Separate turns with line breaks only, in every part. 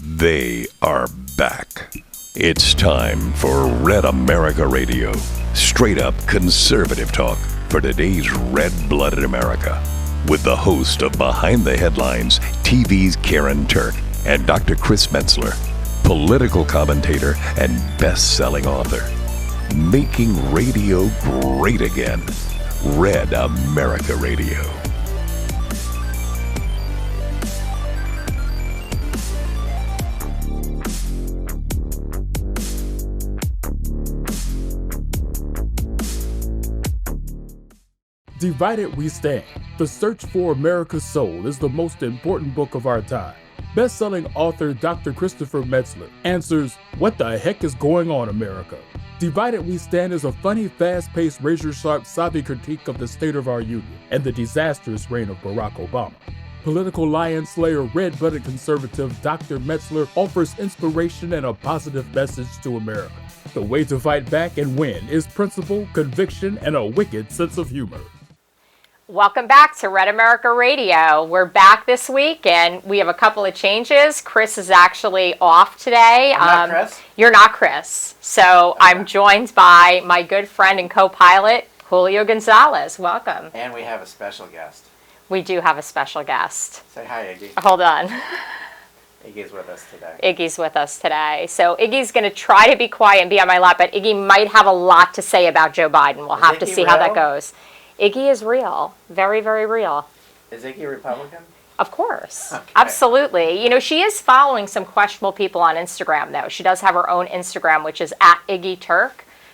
They are back. It's time for Red America Radio. Straight up conservative talk for today's red-blooded America. With the host of Behind the Headlines, TV's Karen Turk, and Dr. Chris Metzler, political commentator and best-selling author. Making radio great again. Red America Radio.
Divided We Stand. The Search for America's Soul is the most important book of our time. Best-selling author Dr. Christopher Metzler answers, "What the heck is going on, America?" Divided We Stand is a funny, fast-paced, razor-sharp, savvy critique of the state of our union and the disastrous reign of Barack Obama. Political lion slayer, red-blooded conservative Dr. Metzler offers inspiration and a positive message to America. The way to fight back and win is principle, conviction, and a wicked sense of humor.
Welcome back to Red America Radio. We're back this week and we have a couple of changes. Chris is actually off today.
I'm not Chris.
You're not Chris. So okay. I'm joined by my good friend and co-pilot, Julio Gonzalez. Welcome.
And we have a special guest.
We do have a special guest.
Say hi, Iggy.
Hold on.
Iggy's with us today.
Iggy's with us today. So Iggy's going to try to be quiet and be on my lap, but Iggy might have a lot to say about Joe Biden. We'll have to see how that goes. Iggy is real. Very, very real.
Is Iggy a Republican?
Of course.
Okay.
Absolutely. You know, she is following some questionable people on Instagram, though. She does have her own Instagram, which is @IggyTurk,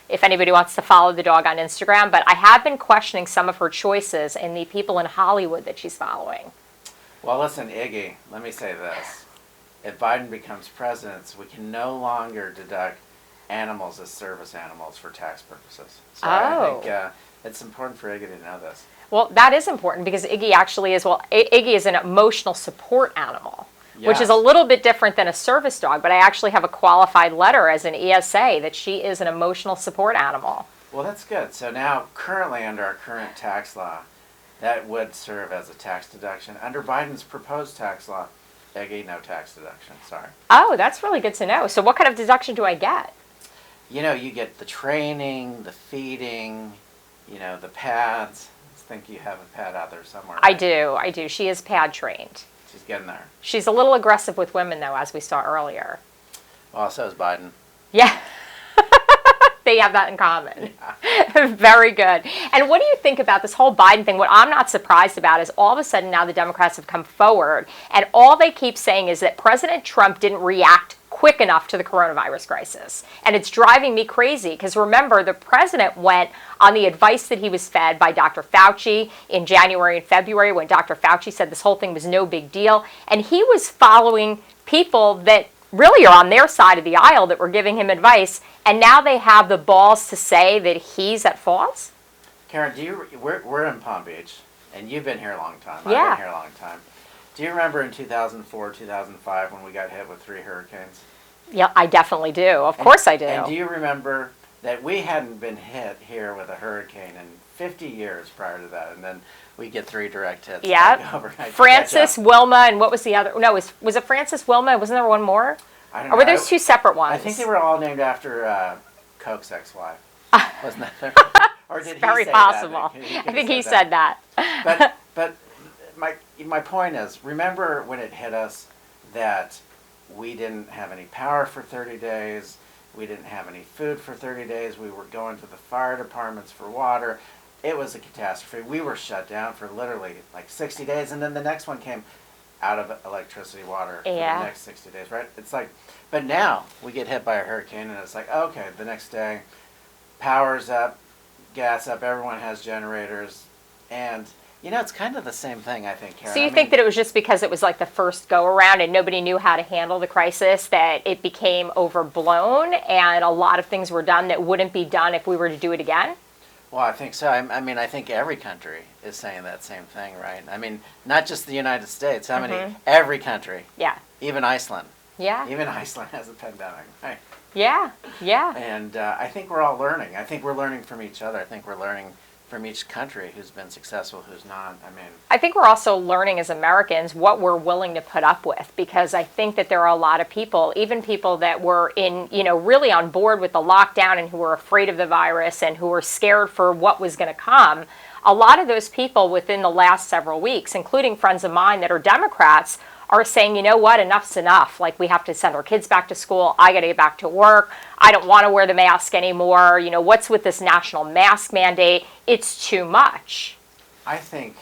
if anybody wants to follow the dog on Instagram. But I have been questioning some of her choices and the people in Hollywood that she's following.
Well, listen, Iggy, let me say this. If Biden becomes president, we can no longer deduct animals as service animals for tax purposes. So I think it's important for Iggy to know this.
Well, that is important because Iggy actually is, Iggy is an emotional support animal, which is a little bit different than a service dog, but I actually have a qualified letter as an ESA that she is an emotional support animal.
Well, that's good. So now, currently under our current tax law, that would serve as a tax deduction. Under Biden's proposed tax law, Iggy, no tax deduction, sorry.
Oh, that's really good to know. So what kind of deduction do I get?
You know, you get the training, the feeding, you know, the pads. I think you have a pad out there somewhere. Right?
I do. She is pad trained.
She's getting there.
She's a little aggressive with women, though, as we saw earlier.
Well, so is Biden.
Yeah. They have that in common. Yeah. Very good. And what do you think about this whole Biden thing? What I'm not surprised about is all of a sudden now the Democrats have come forward, and all they keep saying is that President Trump didn't react quick enough to the coronavirus crisis. And it's driving me crazy because remember, the president went on the advice that he was fed by Dr. Fauci in January and February when Dr. Fauci said this whole thing was no big deal. And he was following people that really are on their side of the aisle that were giving him advice. And now they have the balls to say that he's at fault?
Karen, we're in Palm Beach, and you've been here a long time.
Yeah.
I've been here a long time. Do you remember in 2004, 2005 when we got hit with 3 hurricanes?
Yeah, I definitely do. Of course I do.
And do you remember that we hadn't been hit here with a hurricane in 50 years prior to that, and then we get 3 direct hits?
Yeah.
Overnight.
Francis, Wilma, and what was the other? No, was it Francis, Wilma? Wasn't there one more?
I don't
know. Or were those 2 separate ones?
I think they were all named after Coke's ex-wife. Wasn't that there? Or did
it's very
say
possible.
That?
I think he said that.
But my point is, remember when it hit us that we didn't have any power for 30 days, we didn't have any food for 30 days, we were going to the fire departments for water. It was a catastrophe. We were shut down for literally like 60 days, and then the next one came out of electricity, water for the next 60 days, right? It's like, but now we get hit by a hurricane, and it's like, okay, the next day, power's up, gas up, everyone has generators, and you know, it's kind of the same thing, I think, Karen.
So you think that it was just because it was like the first go-around and nobody knew how to handle the crisis that it became overblown and a lot of things were done that wouldn't be done if we were to do it again?
Well, I think so. I mean, I think every country is saying that same thing, right? I mean, not just the United States. How many? Every country.
Yeah.
Even Iceland.
Yeah.
Even Iceland has a pandemic, right?
Yeah, yeah.
And I think we're all learning. I think we're learning from each other. I think we're learning from each country who's been successful, who's not. I mean,
I think we're also learning as Americans what we're willing to put up with, because I think that there are a lot of people, even people that were really on board with the lockdown and who were afraid of the virus and who were scared for what was going to come. A lot of those people within the last several weeks, including friends of mine that are Democrats, are saying, you know what, enough's enough. Like, we have to send our kids back to school. I got to get back to work. I don't want to wear the mask anymore. What's with this national mask mandate? It's too much.
I think,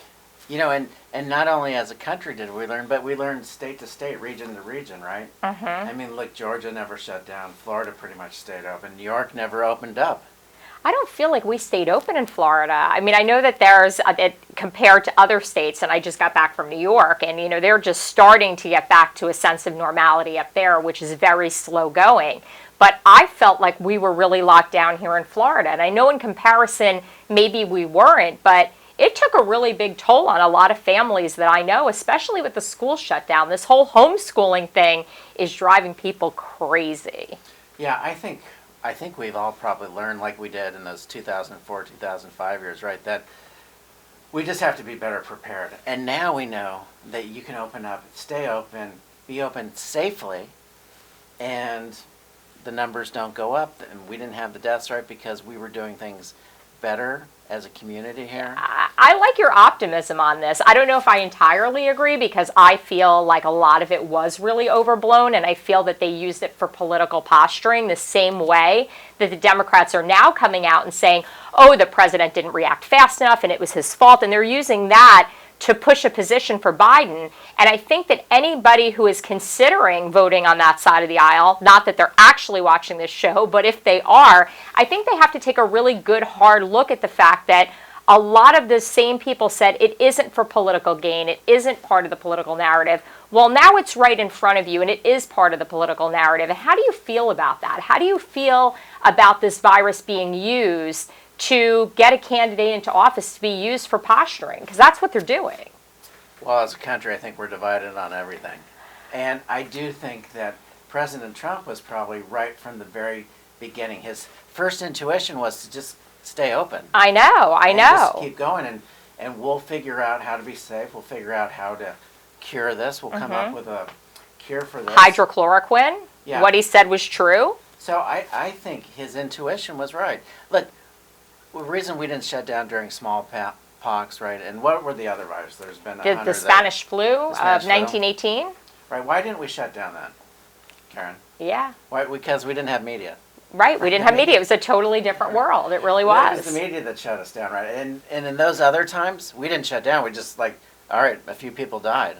and not only as a country did we learn, but we learned state to state, region to region, right?
Mm-hmm.
I mean, look, Georgia never shut down. Florida pretty much stayed open. New York never opened up.
I don't feel like we stayed open in Florida. I mean, I know that there's, compared to other states, and I just got back from New York, and, they're just starting to get back to a sense of normality up there, which is very slow going. But I felt like we were really locked down here in Florida. And I know in comparison, maybe we weren't, but it took a really big toll on a lot of families that I know, especially with the school shutdown. This whole homeschooling thing is driving people crazy.
Yeah, I think we've all probably learned, like we did in those 2004, 2005 years, right, that we just have to be better prepared. And now we know that you can open up, stay open, be open safely, and the numbers don't go up. And we didn't have the deaths, right, because we were doing things better as a community here.
I like your optimism on this. I don't know if I entirely agree, because I feel like a lot of it was really overblown, and I feel that they used it for political posturing the same way that the Democrats are now coming out and saying, oh, the president didn't react fast enough and it was his fault, and they're using that to push a position for Biden. And I think that anybody who is considering voting on that side of the aisle, not that they're actually watching this show, but if they are, I think they have to take a really good hard look at the fact that a lot of the same people said it isn't for political gain, it isn't part of the political narrative. Well, now it's right in front of you, and it is part of the political narrative. And how do you feel about that? How do you feel about this virus being used to get a candidate into office to be used for posturing? Because that's what they're doing.
Well, as a country, I think we're divided on everything. And I do think that President Trump was probably right from the very beginning. His first intuition was to just stay open.
I know.
Just keep going, and we'll figure out how to be safe. We'll figure out how to cure this. We'll come up with a cure for this.
Hydrochloroquine.
Yeah.
What he said was true.
So I think his intuition was right. Look, the reason we didn't shut down during smallpox, right? And what were the other viruses? There's been
The Spanish flu of 1918.
Right. Why didn't we shut down then, Karen?
Yeah.
Why? Because we didn't have media.
Right. We didn't have media. It was a totally different world. It really was.
It was the media that shut us down, right? And in those other times, we didn't shut down. We just all right, a few people died.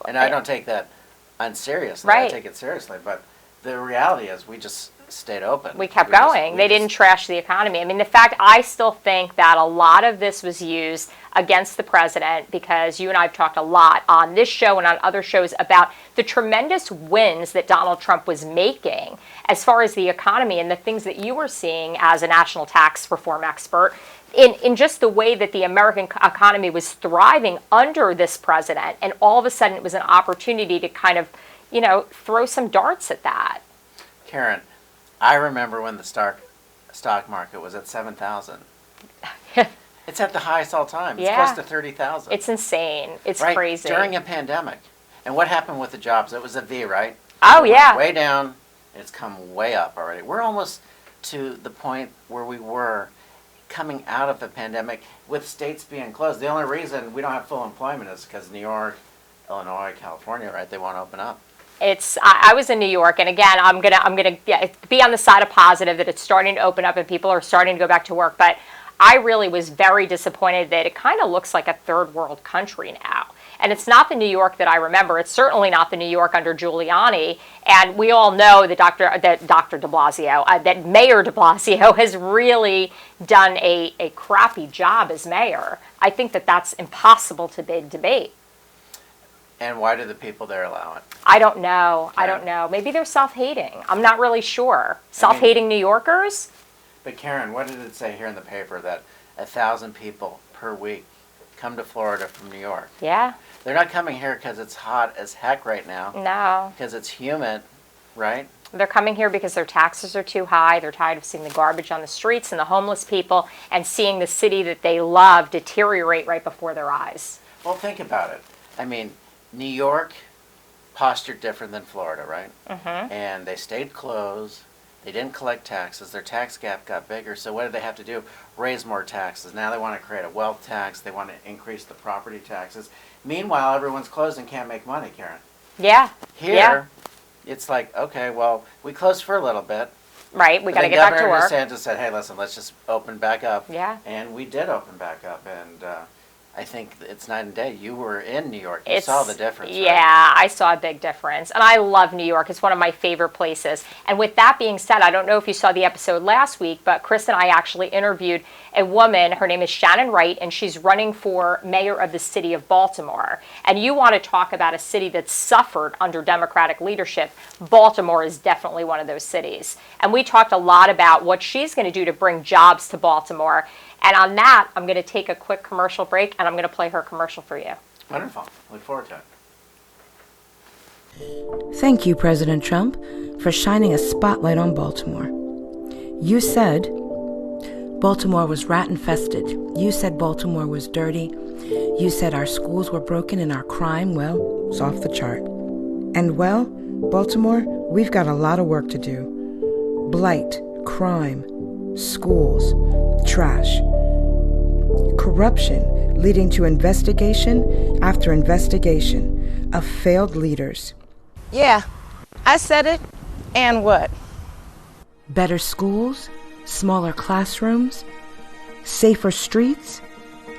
And I don't take that unseriously.
Right.
I take it seriously. But the reality is we just stayed open.
We kept going. They didn't trash the economy. I mean, the fact, I still think that a lot of this was used against the president, because you and I have talked a lot on this show and on other shows about the tremendous wins that Donald Trump was making as far as the economy and the things that you were seeing as a national tax reform expert in just the way that the American economy was thriving under this president. And all of a sudden it was an opportunity to kind of, throw some darts at that.
Karen, I remember when the stock market was at 7,000. It's at the highest all time. It's close to 30,000.
It's insane. It's
right?
crazy.
During a pandemic. And what happened with the jobs? It was a V, right?
Oh, yeah.
Way down. It's come way up already. We're almost to the point where we were coming out of the pandemic with states being closed. The only reason we don't have full employment is because New York, Illinois, California, right? They won't open up.
I was in New York, and again, I'm gonna be on the side of positive that it's starting to open up and people are starting to go back to work. But I really was very disappointed that it kind of looks like a third world country now. And it's not the New York that I remember. It's certainly not the New York under Giuliani. And we all know that Dr. de Blasio, that Mayor de Blasio has really done a crappy job as mayor. I think that that's impossible to debate.
And why do the people there allow it?
I don't know. I don't know. Maybe they're self-hating. I'm not really sure. Self-hating New Yorkers?
But Karen, what did it say here in the paper that 1,000 people per week come to Florida from New York?
Yeah.
They're not coming here because it's hot as heck right now.
No.
Because it's humid, right?
They're coming here because their taxes are too high. They're tired of seeing the garbage on the streets and the homeless people and seeing the city that they love deteriorate right before their eyes.
Well, think about it. I mean, New York postured different than Florida, right? And they stayed closed. They didn't collect taxes. Their tax gap got bigger. So what did they have to do? Raise more taxes. Now they want to create a wealth tax. They want to increase the property taxes. Meanwhile, everyone's closed and can't make money, Karen.
Yeah.
Here, it's like, okay, well, we closed for a little bit.
Right, we got to get back to work.
Governor DeSantis said, hey, listen, let's just open back up.
Yeah.
And we did open back up. And I think it's night and day. You were in New York. You saw the difference, right?
Yeah, I saw a big difference. And I love New York. It's one of my favorite places. And with that being said, I don't know if you saw the episode last week, but Chris and I actually interviewed a woman. Her name is Shannon Wright, and she's running for mayor of the city of Baltimore. And you want to talk about a city that's suffered under Democratic leadership. Baltimore is definitely one of those cities. And we talked a lot about what she's going to do to bring jobs to Baltimore. And on that, I'm going to take a quick commercial break, and I'm going to play her commercial for you.
Wonderful. Look forward to it.
Thank you, President Trump, for shining a spotlight on Baltimore. You said Baltimore was rat-infested. You said Baltimore was dirty. You said our schools were broken and our crime, well, was off the chart. And, well, Baltimore, we've got a lot of work to do. Blight, crime, schools, trash. Corruption leading to investigation after investigation of failed leaders.
Yeah, I said it. And what?
Better schools, smaller classrooms, safer streets,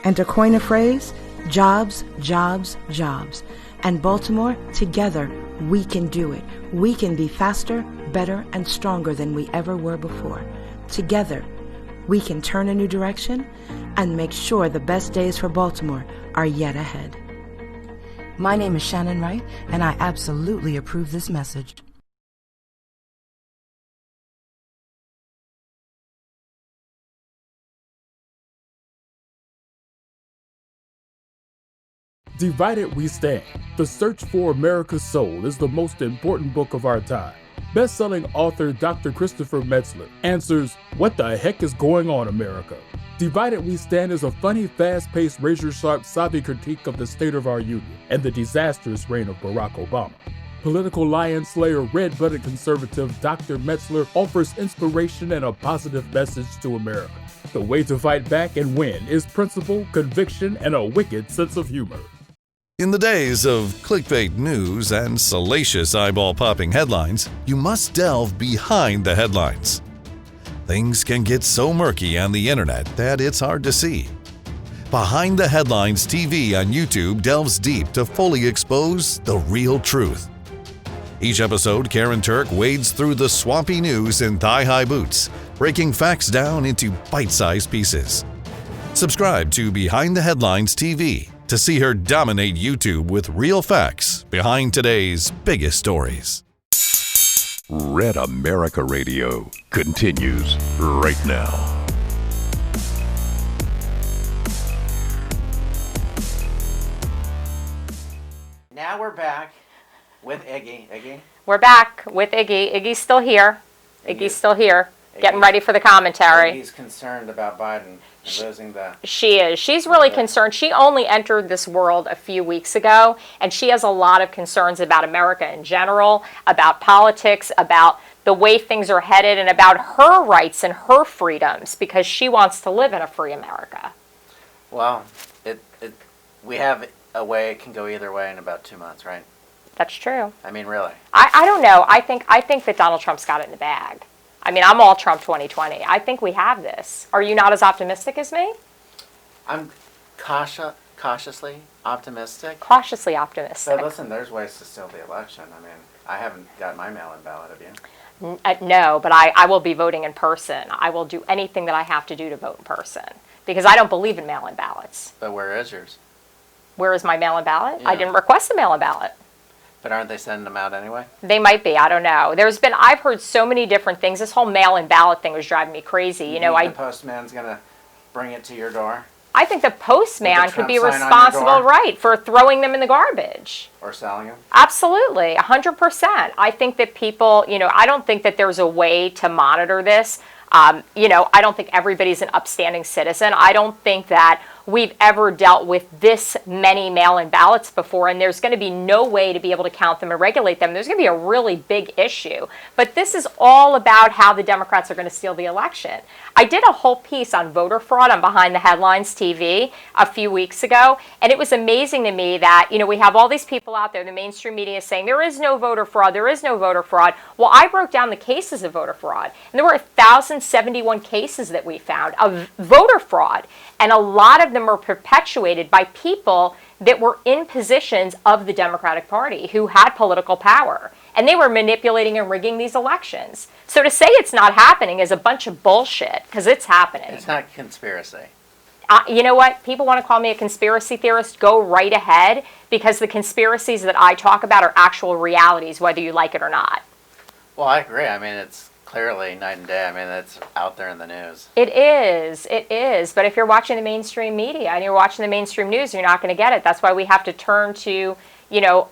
and to coin a phrase, jobs, jobs, jobs. And Baltimore, together, we can do it. We can be faster, better, and stronger than we ever were before. Together, we can turn a new direction and make sure the best days for Baltimore are yet ahead. My name is Shannon Wright, and I absolutely approve this message.
Divided We Stand. The Search for America's Soul is the most important book of our time. Best-selling author Dr. Christopher Metzler answers, "What the heck is going on, America?" Divided We Stand is a funny, fast-paced, razor-sharp, savvy critique of the state of our union and the disastrous reign of Barack Obama. Political lion slayer, red-blooded conservative Dr. Metzler offers inspiration and a positive message to America. The way to fight back and win is principle, conviction, and a wicked sense of humor.
In the days of clickbait news and salacious eyeball-popping headlines, you must delve behind the headlines. Things can get so murky on the internet that it's hard to see. Behind the Headlines TV on YouTube delves deep to fully expose the real truth. Each episode, Karen Turk wades through the swampy news in thigh-high boots, breaking facts down into bite-sized pieces. Subscribe to Behind the Headlines TV to see her dominate YouTube with real facts behind today's biggest stories.
Red America Radio continues right now.
Now we're back with Iggy. Iggy?
We're back with Iggy. Iggy's still here. Iggy's still here, getting ready for the commentary.
Iggy's concerned about Biden losing the...
She is. She's really concerned. She only entered this world a few weeks ago, and she has a lot of concerns about America in general, about politics, about the way things are headed, and about her rights and her freedoms, because she wants to live in a free America.
Well, we have a way it can go either way in about 2 months, right?
That's true.
I mean, really.
I don't know. I think that Donald Trump's got it in the bag. I mean, I'm all Trump 2020. I think we have this. Are you not as optimistic as me?
I'm cautiously optimistic.
Cautiously optimistic.
But listen, there's ways to steal the election. I mean, I haven't got my mail-in ballot, have you?
No, but I will be voting in person. I will do anything that I have to do to vote in person, because I don't believe in mail-in ballots.
But where is yours?
Where is my mail-in ballot?
Yeah.
I didn't request a mail-in ballot.
But aren't they sending them out anyway?
They might be. I don't know. I've heard so many different things. This whole mail-in ballot thing was driving me crazy.
The postman's going to bring it to your door?
I think the postman could
Trump
be
sign on your
responsible,
door?
right, for throwing them in the garbage.
Or selling them?
Absolutely, 100%. I think that people, I don't think that there's a way to monitor this. I don't think everybody's an upstanding citizen. I don't think that we've ever dealt with this many mail-in ballots before, and there's going to be no way to be able to count them and regulate them. There's going to be a really big issue. But this is all about how the Democrats are going to steal the election. I did a whole piece on voter fraud on Behind the Headlines TV a few weeks ago, and it was amazing to me that, we have all these people out there, the mainstream media saying there is no voter fraud, there is no voter fraud. Well, I broke down the cases of voter fraud, and there were 1,071 cases that we found of voter fraud, and a lot of them were perpetuated by people that were in positions of the Democratic Party who had political power. And they were manipulating and rigging these elections. So to say it's not happening is a bunch of bullshit, because it's happening.
It's not conspiracy.
You know what? People want to call me a conspiracy theorist. Go right ahead, because the conspiracies that I talk about are actual realities, whether you like it or not.
Well, I agree. I mean, it's clearly night and day. I mean, it's out there in the news.
It is. But if you're watching the mainstream media and you're watching the mainstream news, you're not going to get it. That's why we have to turn to,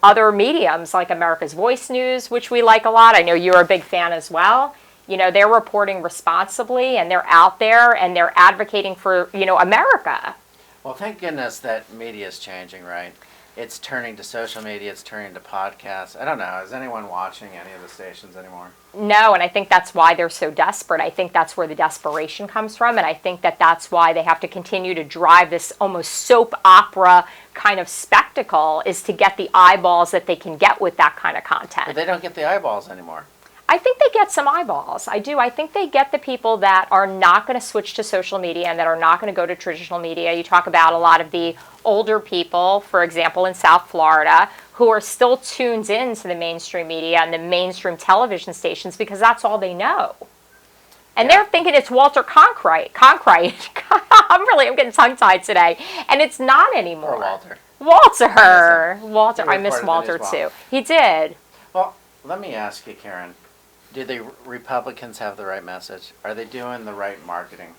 other mediums like America's Voice News, which we like a lot. I know you're a big fan as well. They're reporting responsibly, and they're out there, and they're advocating for, America.
Well, thank goodness that media is changing, right? It's turning to social media, it's turning to podcasts. I don't know, is anyone watching any of the stations anymore?
No, and I think that's why they're so desperate. I think that's where the desperation comes from, and I think that that's why they have to continue to drive this almost soap opera kind of spectacle, is to get the eyeballs that they can get with that kind of content.
But they don't get the eyeballs anymore.
I think they get some eyeballs. I do. I think they get the people that are not going to switch to social media and that are not going to go to traditional media. You talk about a lot of the older people, for example, in South Florida, who are still tuned in to the mainstream media and the mainstream television stations because that's all they know. And they're thinking it's Walter Cronkite. I'm getting tongue-tied today. And it's not anymore.
Or Walter.
Walter. I miss Walter too. He did.
Well, let me ask you, Karen. Do the Republicans have the right message? Are they doing the right marketing?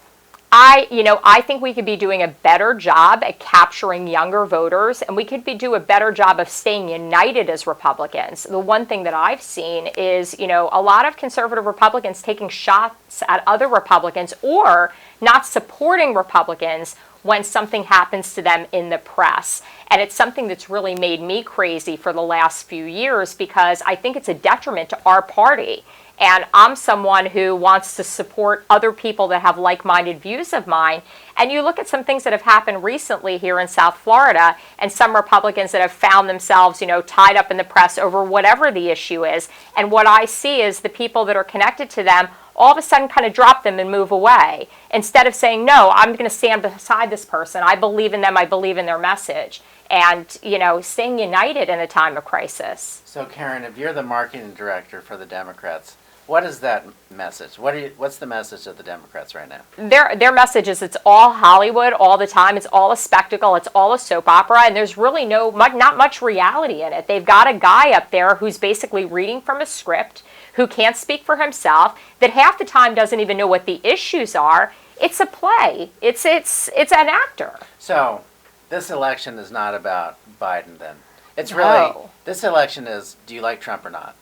I think we could be doing a better job at capturing younger voters, and we could do a better job of staying united as Republicans. The one thing that I've seen is, a lot of conservative Republicans taking shots at other Republicans or not supporting Republicans when something happens to them in the press. And it's something that's really made me crazy for the last few years, because I think it's a detriment to our party. And I'm someone who wants to support other people that have like-minded views of mine. And you look at some things that have happened recently here in South Florida, and some Republicans that have found themselves, tied up in the press over whatever the issue is. And what I see is the people that are connected to them all of a sudden kind of drop them and move away, instead of saying, no, I'm going to stand beside this person. I believe in them. I believe in their message. And, staying united in a time of crisis.
So, Karen, if you're the marketing director for the Democrats, what is that message? What's the message of the Democrats right now?
Their message is it's all Hollywood all the time. It's all a spectacle. It's all a soap opera. And there's really not much reality in it. They've got a guy up there who's basically reading from a script, who can't speak for himself, that half the time doesn't even know what the issues are. It's a play. It's an actor.
So, this election is not about Biden then. It's really, this election is, do you like Trump or not?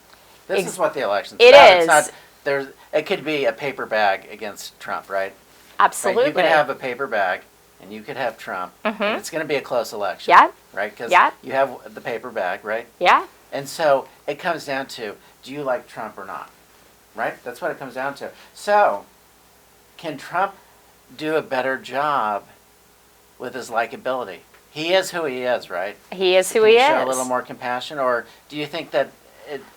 This is what the election's about.
It is.
It could be a paper bag against Trump, right?
Absolutely.
Right? You could have a paper bag, and you could have Trump, and it's going to be a close election.
Yeah.
Right? Because you have the paper bag, right?
Yeah.
And so it comes down to, do you like Trump or not? Right? That's what it comes down to. So, can Trump do a better job with his likability? He is who he is, right?
He is who he is.
Show a little more compassion, or do you think that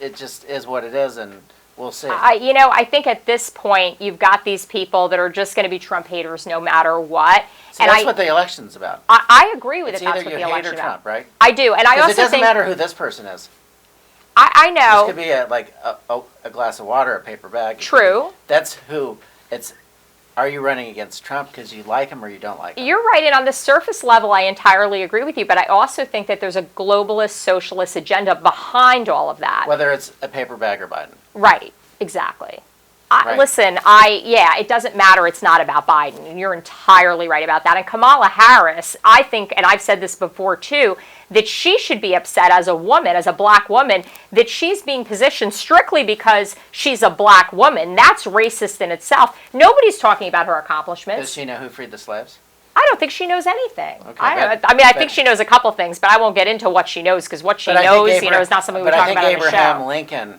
it just is what it is, and we'll see?
I think at this point you've got these people that are just going to be Trump haters no matter what.
So and that's what the election's about.
I agree with it.
That's
what
the
election
hate or Trump,
about.
Right?
I do, and I also
it doesn't matter who this person is.
I know.
This could be a glass of water, a paper bag.
True.
That's who it's. Are you running against Trump because you like him or you don't like him?
You're right, and on the surface level, I entirely agree with you, but I also think that there's a globalist, socialist agenda behind all of that.
Whether it's a paper bag or Biden.
Right, exactly.
Right.
Listen, it doesn't matter. It's not about Biden. And you're entirely right about that. And Kamala Harris, I think, and I've said this before too, that she should be upset as a woman, as a black woman, that she's being positioned strictly because she's a black woman. That's racist in itself. Nobody's talking about her accomplishments.
Does she know who freed the slaves?
I don't think she knows anything.
Okay,
I think she knows a couple things, but I won't get into what she knows because what she knows, is not something we talk about on the show.
But I think Abraham Lincoln,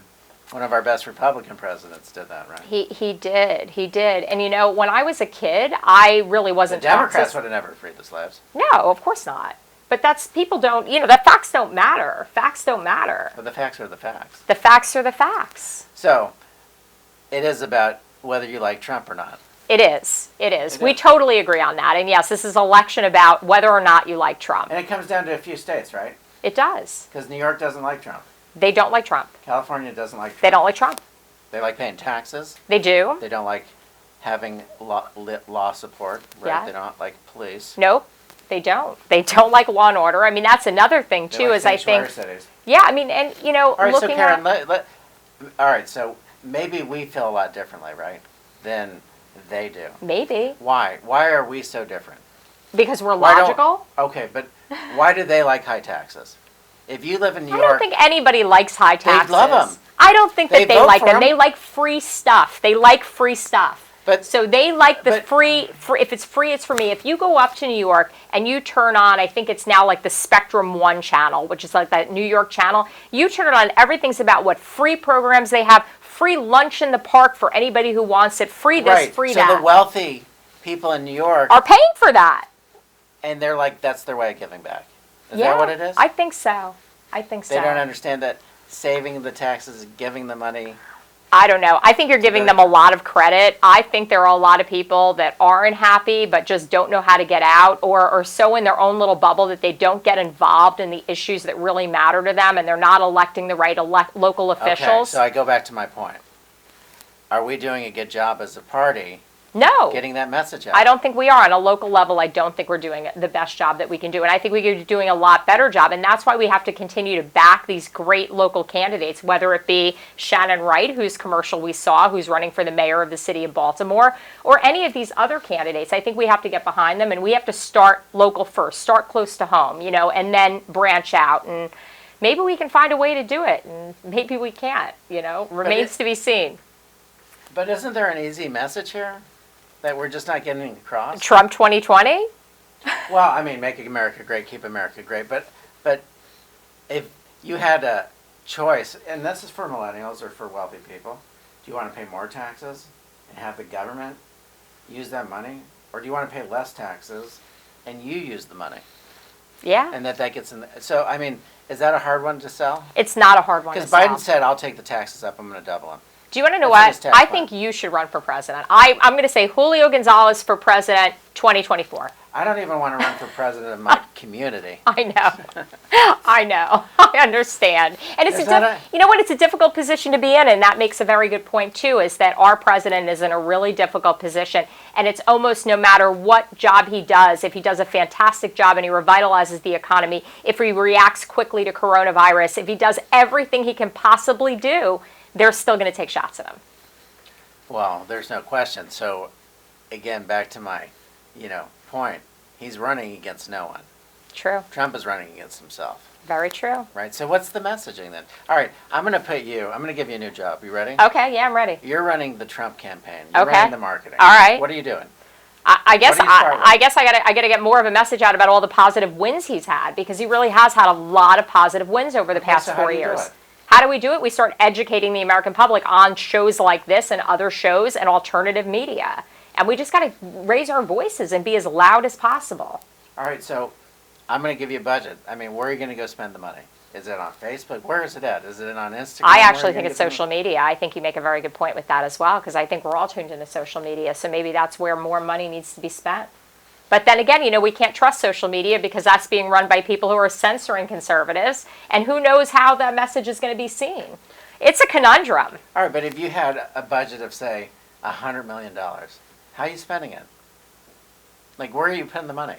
one of our best Republican presidents, did that, right?
He did. And when I was a kid, I really wasn't.
The Democrats would have never freed the slaves.
No, of course not. But people don't, the facts don't matter. Facts don't matter.
But the facts are the facts.
The facts are the facts.
So, it is about whether you like Trump or not.
It is. We totally agree on that. And yes, this is an election about whether or not you like Trump.
And it comes down to a few states, right?
It does.
Because New York doesn't like Trump.
They don't like Trump.
California doesn't like Trump.
They don't like Trump.
They like paying taxes.
They do.
They don't like having law support, right?
Yeah.
They don't like police.
Nope. They don't. They don't like law and order. I mean, that's another thing too.
Like
is I think.
cities.
Yeah, I mean, and
All right,
looking
so Karen,
at.
all right, so maybe we feel a lot differently, right? Than they do.
Maybe.
Why? Why are we so different?
Because we're logical.
Okay, but why do they like high taxes? If you live in New York,
I don't think anybody likes high taxes.
They love them.
I don't think that they
vote
like
for
them. They like free stuff. They like free stuff. So they like the free. If it's free, it's for me. If you go up to New York and you turn on, I think it's now like the Spectrum One channel, which is like that New York channel. You turn it on, everything's about what free programs they have, free lunch in the park for anybody who wants it, free this, free that.
So the wealthy people in New York
are paying for that.
And they're like, that's their way of giving back. Is that what it is?
I think so. They
don't understand that saving the taxes, giving the money.
I don't know. I think you're giving them a lot of credit. I think there are a lot of people that aren't happy but just don't know how to get out or are so in their own little bubble that they don't get involved in the issues that really matter to them and they're not electing the right local officials.
Okay, so I go back to my point. Are we doing a good job as a party?
No.
Getting that message out.
I don't think we are. On a local level, I don't think we're doing the best job that we can do. And I think we could be doing a lot better job. And that's why we have to continue to back these great local candidates, whether it be Shannon Wright, whose commercial we saw, who's running for the mayor of the city of Baltimore, or any of these other candidates. I think we have to get behind them and we have to start local first, start close to home, and then branch out. And maybe we can find a way to do it. And maybe we can't, remains to be seen.
But isn't there an easy message here? That we're just not getting across?
Trump 2020?
Well, I mean, make America great, keep America great. But if you had a choice, and this is for millennials or for wealthy people, do you want to pay more taxes and have the government use that money? Or do you want to pay less taxes and you use the money?
Yeah.
And that gets in. So, I mean, is that a hard one to sell?
It's not a hard one to sell.
Because Biden said, I'll take the taxes up, I'm going to double them.
Do you want to know what? I think you should run for president. I'm going to say Julio Gonzalez for president 2024.
I don't even want to run for president of my community.
I know. I understand. And it's you know what? It's a difficult position to be in, and that makes a very good point too, is that our president is in a really difficult position, and it's almost no matter what job he does, if he does a fantastic job and he revitalizes the economy, if he reacts quickly to coronavirus, if he does everything he can possibly do, they're still going to take shots at him.
Well, there's no question. So, again, back to my, point. He's running against no one.
True.
Trump is running against himself.
Very true.
Right. So what's the messaging then? All right, I'm going to give you a new job. You ready?
Okay. Yeah, I'm ready.
You're running the Trump campaign. You're running the marketing.
All right.
What are you doing?
I guess I gotta get more of a message out about all the positive wins he's had, because he really has had a lot of positive wins over the past 4 years. How do we do it? We start educating the American public on shows like this and other shows and alternative media. And we just got to raise our voices and be as loud as possible.
All right, so I'm going to give you a budget. I mean, where are you going to go spend the money? Is it on Facebook? Where is it at? Is it on Instagram?
I actually think it's social media. I think you make a very good point with that as well, because I think we're all tuned into social media. So maybe that's where more money needs to be spent. But then again, we can't trust social media because that's being run by people who are censoring conservatives, and who knows how that message is going to be seen. It's a conundrum.
All right, but if you had a budget of, say, $100 million, how are you spending it? Like, where are you putting the money?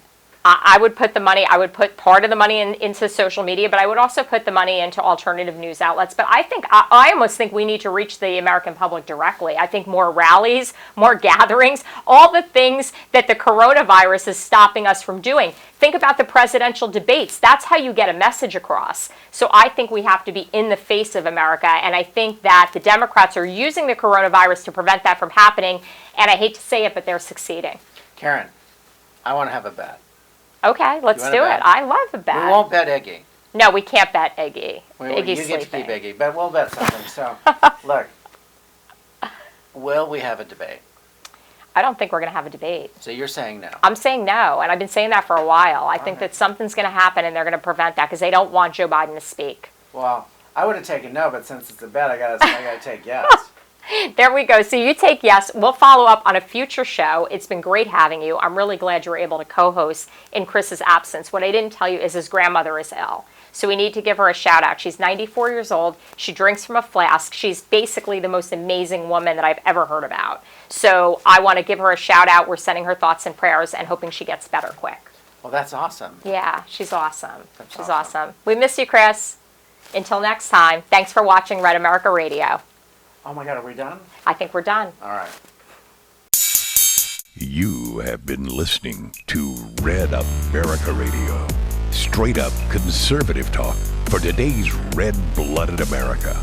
I would put the money, I would put part of the money into social media, but I would also put the money into alternative news outlets. But I almost think we need to reach the American public directly. I think more rallies, more gatherings, all the things that the coronavirus is stopping us from doing. Think about the presidential debates. That's how you get a message across. So I think we have to be in the face of America, and I think that the Democrats are using the coronavirus to prevent that from happening, and I hate to say it, but they're succeeding.
Karen, I want to have a bet.
Okay, let's do it. I love a bet.
We won't bet Iggy.
No, we can't bet Iggy. Iggy's
you get to
sleeping.
keep Iggy, but we'll bet something. So, look, will we have a debate?
I don't think we're going to have a debate.
So you're saying no?
I'm saying no, and I've been saying that for a while. I think that something's going to happen, and they're going to prevent that because they don't want Joe Biden to speak.
Well, I would have taken no, but since it's a bet, I got to take yes.
There we go. So you take yes. We'll follow up on a future show. It's been great having you. I'm really glad you were able to co-host in Chris's absence. What I didn't tell you is his grandmother is ill. So we need to give her a shout out. She's 94 years old. She drinks from a flask. She's basically the most amazing woman that I've ever heard about. So I want to give her a shout out. We're sending her thoughts and prayers and hoping she gets better quick.
Well, that's awesome.
Yeah, she's awesome. She's awesome. We miss you, Chris. Until next time, thanks for watching Red America Radio.
Oh my God, are we done?
I think we're done.
All right.
You have been listening to Red America Radio. Straight up conservative talk for today's red-blooded America.